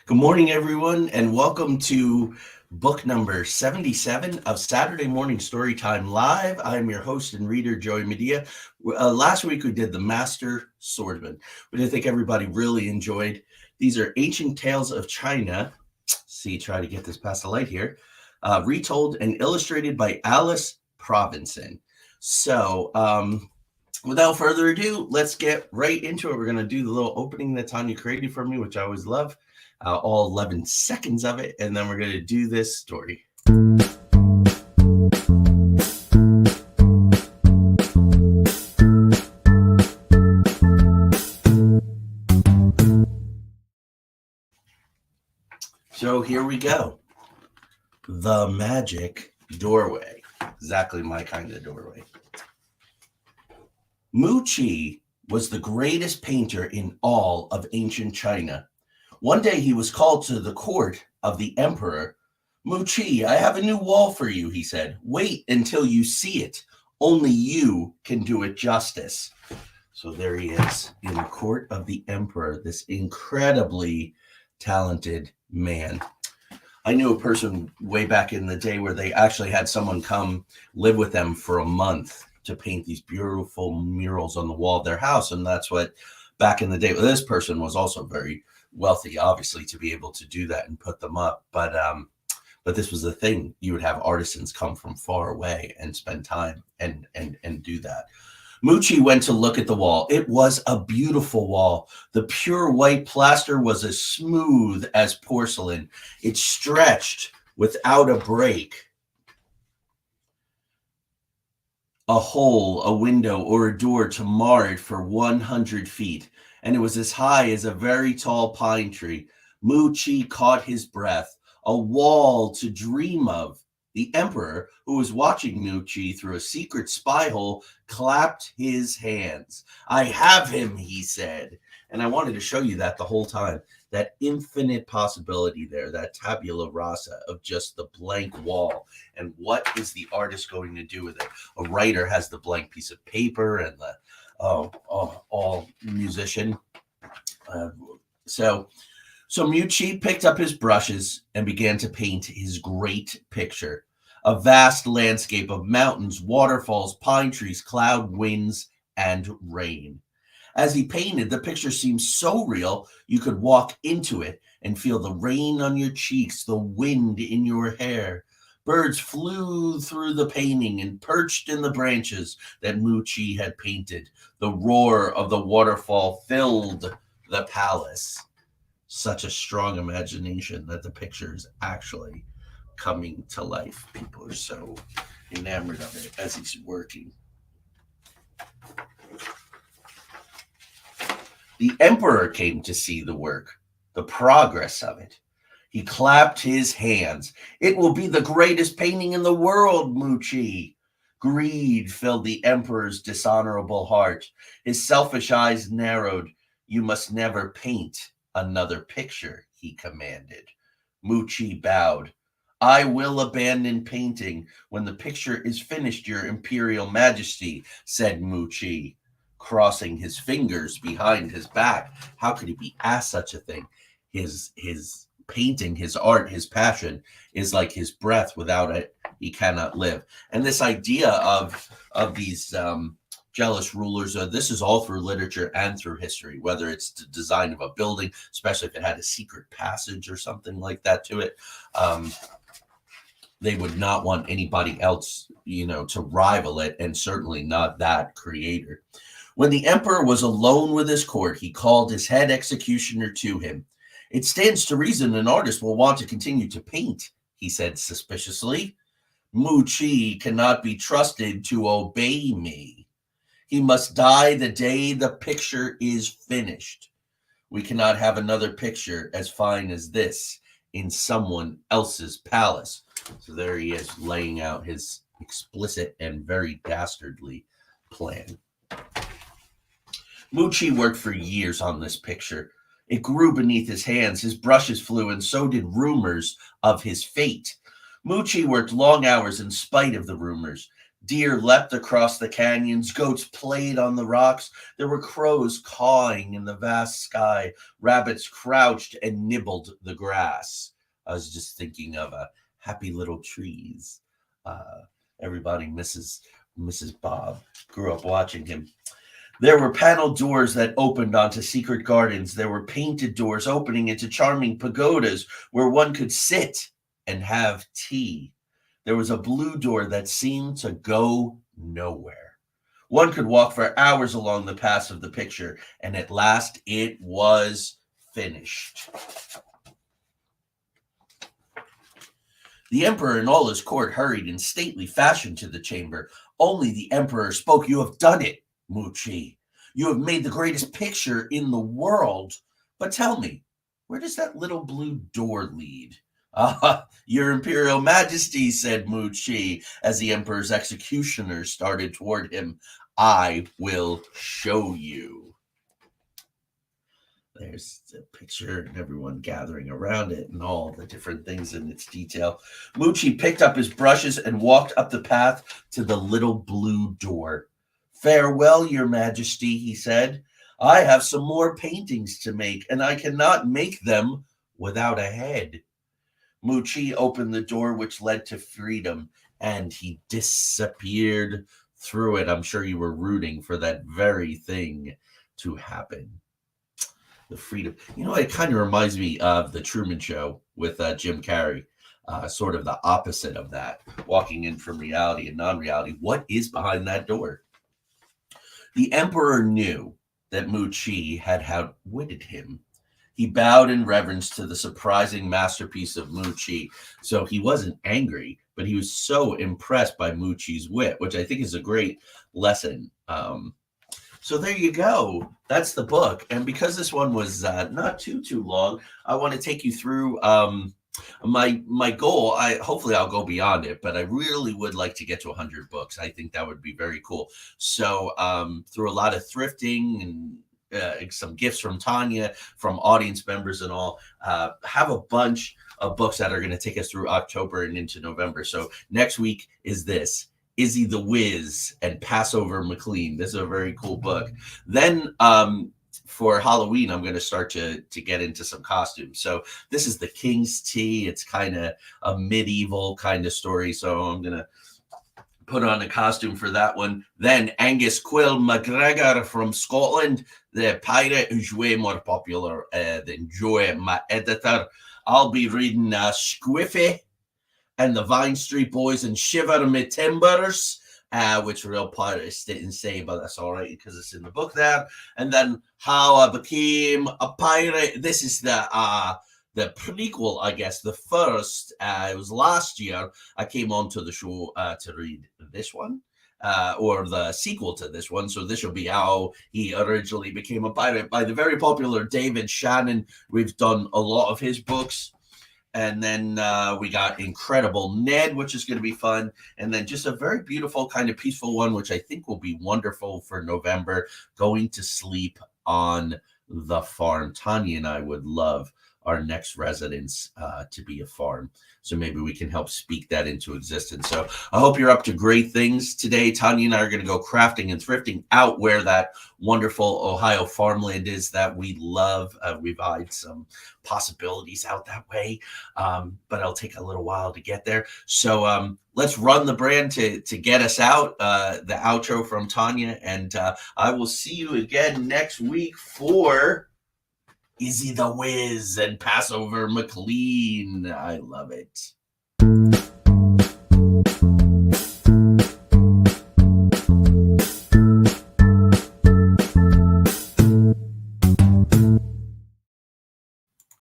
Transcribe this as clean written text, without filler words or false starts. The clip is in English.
Good morning, everyone, and welcome to book number 77 of Saturday Morning Storytime Live. I'm your host and reader, Joey Medea. Last week we did The Master Swordsman, which I think everybody really enjoyed. These are ancient tales of China. See, try to get this past the light here. Retold and illustrated by Alice Provensen. So, without further ado, let's get right into it. We're going to do the little opening that Tanya created for me, which I always love, all 11 seconds of it, and then we're going to do this story. So here we go. The Magic Doorway. Exactly my kind of doorway. Mu Qi was the greatest painter in all of ancient China. One day he was called to the court of the emperor. Mu Qi, I have a new wall for you, he said. Wait until you see it. Only you can do it justice. So there he is in the court of the emperor, this incredibly talented man. I knew a person way back in the day where they actually had someone come live with them for a month to paint these beautiful murals on the wall of their house. And that's what back in the day, this person was also very wealthy, obviously, to be able to do that and put them up. But this was the thing. You would have artisans come from far away and spend time and do that. Mu Qi went to look at the wall. It was a beautiful wall. The pure white plaster was as smooth as porcelain. It stretched without a break. A hole, a window, or a door to mar it for 100 feet, and it was as high as a very tall pine tree. Mu Qi caught his breath. A wall to dream of. The emperor, who was watching Mu Qi through a secret spy hole, clapped his hands. I have him, he said. And I wanted to show you that the whole time. That infinite possibility there, that tabula rasa of just the blank wall. And what is the artist going to do with it? A writer has the blank piece of paper and the all musician. So Mu Qi picked up his brushes and began to paint his great picture. A vast landscape of mountains, waterfalls, pine trees, cloud, winds, and rain. As he painted, the picture seemed so real, you could walk into it and feel the rain on your cheeks, the wind in your hair. Birds flew through the painting and perched in the branches that Mu Qi had painted. The roar of the waterfall filled the palace. Such a strong imagination that the picture is actually coming to life. People are so enamored of it as he's working. The emperor came to see the work, the progress of it. He clapped his hands. It will be the greatest painting in the world, Mu Qi. Greed filled the emperor's dishonorable heart. His selfish eyes narrowed. You must never paint another picture, he commanded. Mu Qi bowed. I will abandon painting when the picture is finished, your imperial majesty, said Mu Qi, crossing his fingers behind his back. How could he be asked such a thing? His painting, his art, his passion is like his breath. Without it, he cannot live. And this idea of these jealous rulers, this is all through literature and through history, whether it's the design of a building, especially if it had a secret passage or something like that to it. They would not want anybody else, to rival it, and certainly not that creator. When the emperor was alone with his court, he called his head executioner to him. It stands to reason an artist will want to continue to paint, he said suspiciously. Mu Qi cannot be trusted to obey me. He must die the day the picture is finished. We cannot have another picture as fine as this in someone else's palace. So there he is, laying out his explicit and very dastardly plan. Mu Qi worked for years on this picture. It grew beneath his hands, his brushes flew, and so did rumors of his fate. Mu Qi worked long hours in spite of the rumors. Deer leapt across the canyons, goats played on the rocks, there were crows cawing in the vast sky, rabbits crouched and nibbled the grass. I was just thinking of happy little trees. Uh, Everybody misses Mrs. Bob. Grew up watching him. There were paneled doors that opened onto secret gardens. There were painted doors opening into charming pagodas where one could sit and have tea. There was a blue door that seemed to go nowhere. One could walk for hours along the paths of the picture, and at last it was finished. The emperor and all his court hurried in stately fashion to the chamber. Only the emperor spoke. "You have done it, Muchi. You have made the greatest picture in the world. But tell me, where does that little blue door lead?" "Ah, your imperial majesty," said Muchi, as the emperor's executioners started toward him. "I will show you." There's the picture and everyone gathering around it and all the different things in its detail. Muchi picked up his brushes and walked up the path to the little blue door. "Farewell, your majesty," he said. "I have some more paintings to make, and I cannot make them without a head." Muchi opened the door which led to freedom, and he disappeared through it. I'm sure you were rooting for that very thing to happen. The freedom. It kind of reminds me of the Truman Show with Jim Carrey. Sort of the opposite of that, walking in from reality and non-reality. What is behind that door? The emperor knew that Muchi had outwitted him. He bowed in reverence to the surprising masterpiece of Muchi. So he wasn't angry, but he was so impressed by Muchi's wit, which I think is a great lesson. So there you go. That's the book. And because this one was not too long, I want to take you through my goal. Hopefully I'll go beyond it, but I really would like to get to 100 books. I think that would be very cool. So through a lot of thrifting and some gifts from Tanya, from audience members and all, have a bunch of books that are going to take us through October and into November. So next week is this. Izzy the Wiz and Passover McLean. This is a very cool book. Then for Halloween, I'm going to start to get into some costumes. So this is the King's Tea. It's kind of a medieval kind of story. So I'm going to put on a costume for that one. Then Angus Quill McGregor from Scotland, the pirate who's way more popular than Joey, my editor. I'll be reading Squiffy and the Vine Street Boys and Shiver Me Timbers, which real pirates didn't say, but that's all right because it's in the book there. And then How I Became a Pirate. This is the prequel, I guess, the first. It was last year. I came onto the show to read this one, or the sequel to this one. So this will be how he originally became a pirate by the very popular David Shannon. We've done a lot of his books. And then we got Incredible Ned, which is going to be fun. And then just a very beautiful, kind of peaceful one, which I think will be wonderful for November, Going to Sleep on the Farm. Tanya and I would love our next residence to be a farm. So maybe we can help speak that into existence. So I hope you're up to great things today. Tanya and I are going to go crafting and thrifting out where that wonderful Ohio farmland is that we love. We've eyed some possibilities out that way, but it'll take a little while to get there. So let's run the brand to get us out. The outro from Tanya, and I will see you again next week for Izzy the Wiz and Passover McLean. I love it.